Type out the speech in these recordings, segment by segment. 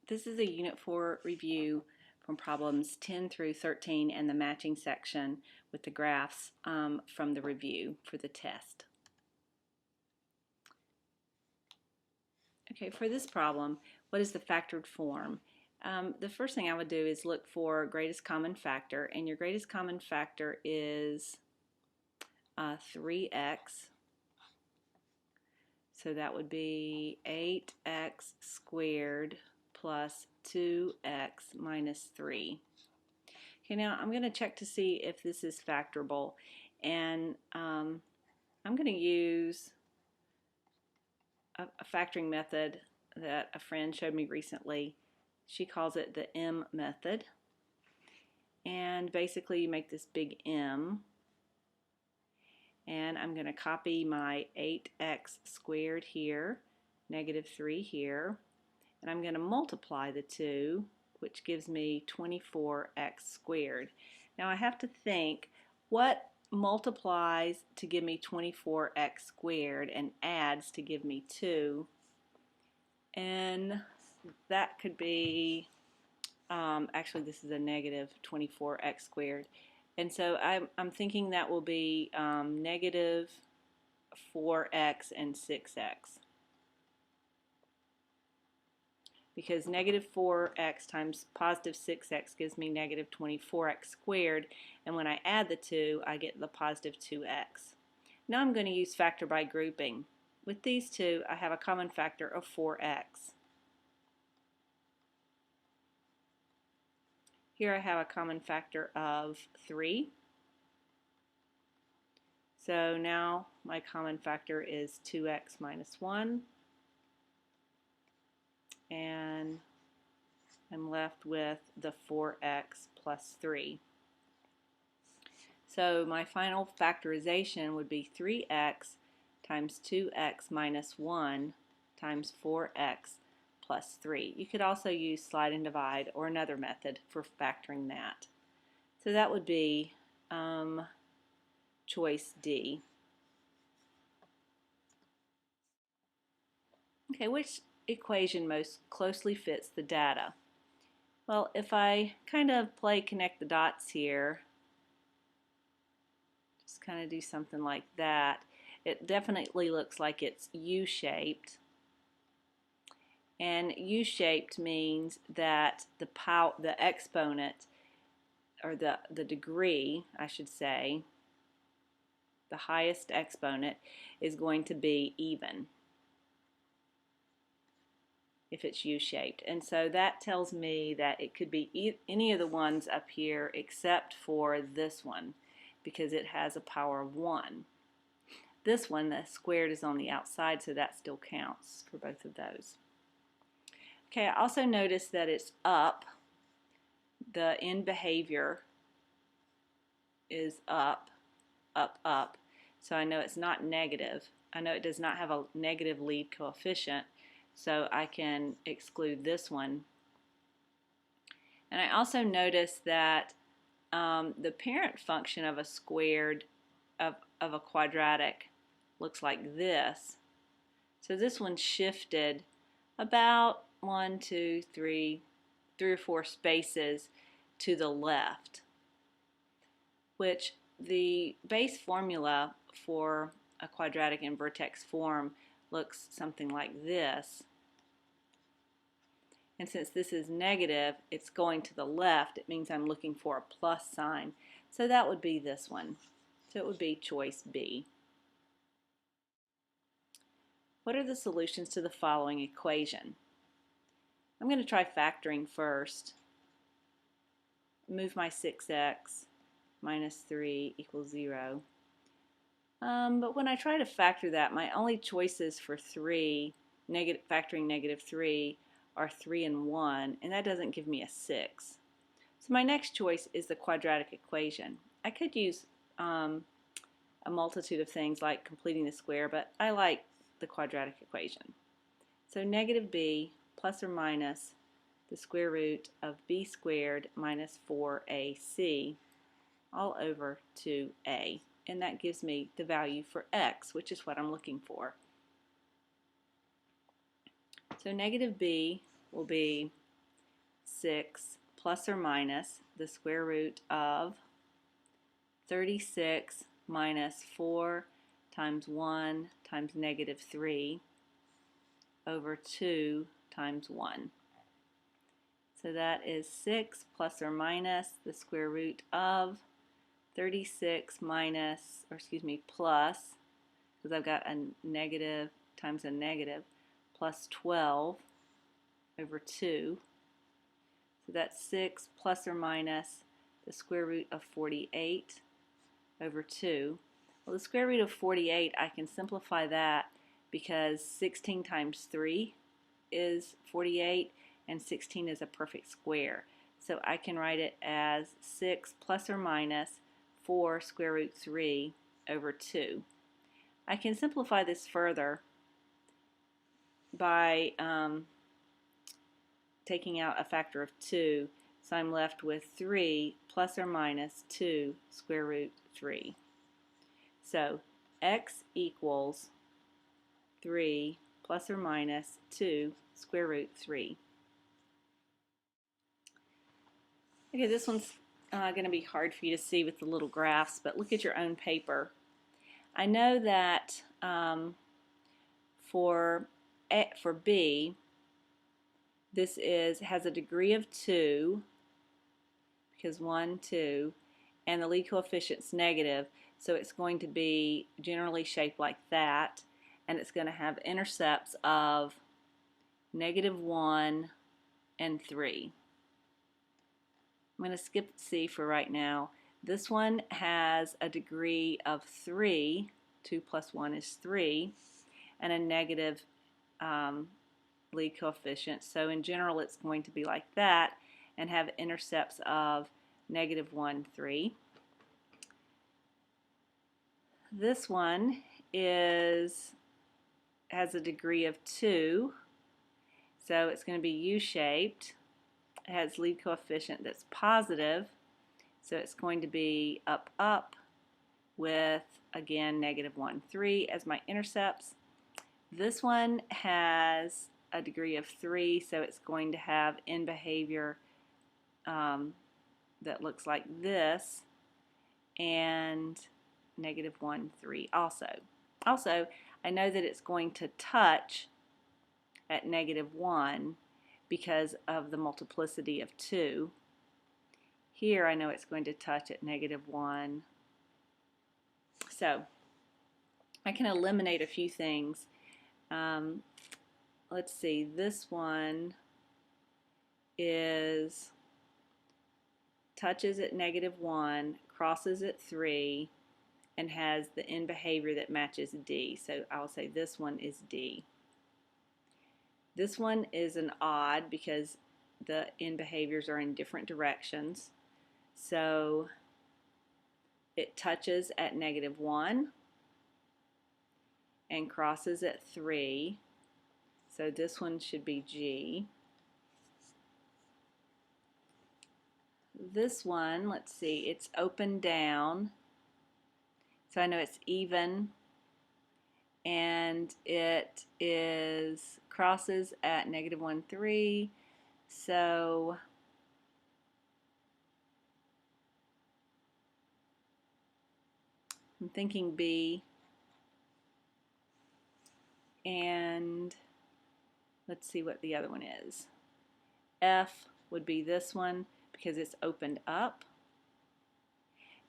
This is a Unit 4 review from problems 10 through 13 and the matching section with the graphs from the review for the test. Okay, for this problem, what is the factored form? The first thing I would do is look for greatest common factor, and your greatest common factor is 3x. So that would be 8x squared plus 2x minus 3. Okay, now I'm going to check to see if this is factorable, and I'm going to use a factoring method that a friend showed me recently. She calls it the M method, and basically you make this big M, and I'm going to copy my 8x squared here, negative 3 here, and I'm going to multiply the two, which gives me 24x squared. Now I have to think, what multiplies to give me 24x squared and adds to give me 2? And that could be, actually this is a negative 24x squared. And so I'm thinking that will be negative 4x and 6x. Because negative 4x times positive 6x gives me negative 24x squared, and when I add the two, I get the positive 2x. Now I'm going to use factor by grouping. With these two, I have a common factor of 4x. Here I have a common factor of 3. So now my common factor is 2x minus 1. And I'm left with the 4x plus 3. So my final factorization would be 3x times 2x minus 1 times 4x plus 3. You could also use slide and divide or another method for factoring that. So that would be choice D. Okay, which equation most closely fits the data? Well, if I kind of play connect the dots here, just kind of do something like that, it definitely looks like it's U-shaped. And U-shaped means that the exponent, or the degree, I should say, the highest exponent is going to be even if it's U-shaped. And so that tells me that it could be any of the ones up here except for this one, because it has a power of 1. This one, the squared, is on the outside, so that still counts for both of those. Okay, I also notice that it's up. The end behavior is up, up, up. So I know it's not negative. I know it does not have a negative lead coefficient, so I can exclude this one. And I also notice that the parent function of a squared, of a quadratic, looks like this. So this one shifted about 1, 2, 3 or 4 spaces to the left, which the base formula for a quadratic in Vertex form looks something like this. And since this is negative, it's going to the left. It means I'm looking for a plus sign. So that would be this one. So it would be choice B. What are the solutions to the following equation? I'm going to try factoring first. Move my 6x minus 3 equals 0. But when I try to factor that, my only choices for factoring negative 3 are 3 and 1, and that doesn't give me a 6. So my next choice is the quadratic equation. I could use a multitude of things like completing the square, but I like the quadratic equation. So negative b plus or minus the square root of b squared minus 4ac all over 2a. And that gives me the value for x, which is what I'm looking for. So negative b will be 6 plus or minus the square root of 36 minus 4 times 1 times negative 3 over 2 times 1. So that is 6 plus or minus the square root of 36 minus, or excuse me, plus, because I've got a negative times a negative, plus 12 over 2. So that's 6 plus or minus the square root of 48 over 2. Well, the square root of 48, I can simplify that because 16 times 3 is 48, and 16 is a perfect square. So I can write it as 6 plus or minus 4 square root 3 over 2. I can simplify this further by taking out a factor of 2, so I'm left with 3 plus or minus 2 square root 3. So x equals 3 plus or minus 2 square root 3. Okay, this one's going to be hard for you to see with the little graphs, but look at your own paper. I know that for B, this has a degree of 2, because 1, 2, and the lead coefficient's negative, so it's going to be generally shaped like that, and it's going to have intercepts of negative 1 and 3. I'm going to skip C for right now. This one has a degree of 3, 2 plus 1 is 3, and a negative lead coefficient. So in general it's going to be like that and have intercepts of negative 1, 3. This one has a degree of 2, so it's going to be U-shaped. It has lead coefficient that's positive, so it's going to be up, up with, again, negative 1, 3 as my intercepts. This one has a degree of 3, so it's going to have end behavior that looks like this, and negative 1, 3 also. Also, I know that it's going to touch at negative 1 because of the multiplicity of 2. Here I know it's going to touch at negative 1. So I can eliminate a few things. Let's see, this one touches at negative 1, crosses at 3, and has the end behavior that matches D. So I'll say this one is D. This one is an odd because the end behaviors are in different directions. So it touches at negative 1 and crosses at 3. So this one should be G. This one, let's see, it's open down. So I know it's even, and it crosses at negative 1, 3. So I'm thinking B, and let's see what the other one is. F would be this one because it's opened up.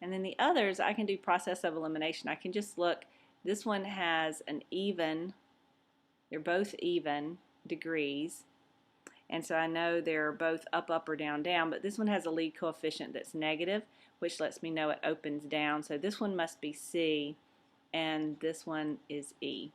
And then the others, I can do process of elimination. I can just look. This one has an even, they're both even degrees. And so I know they're both up, up, or down, down. But this one has a lead coefficient that's negative, which lets me know it opens down. So this one must be C, and this one is E.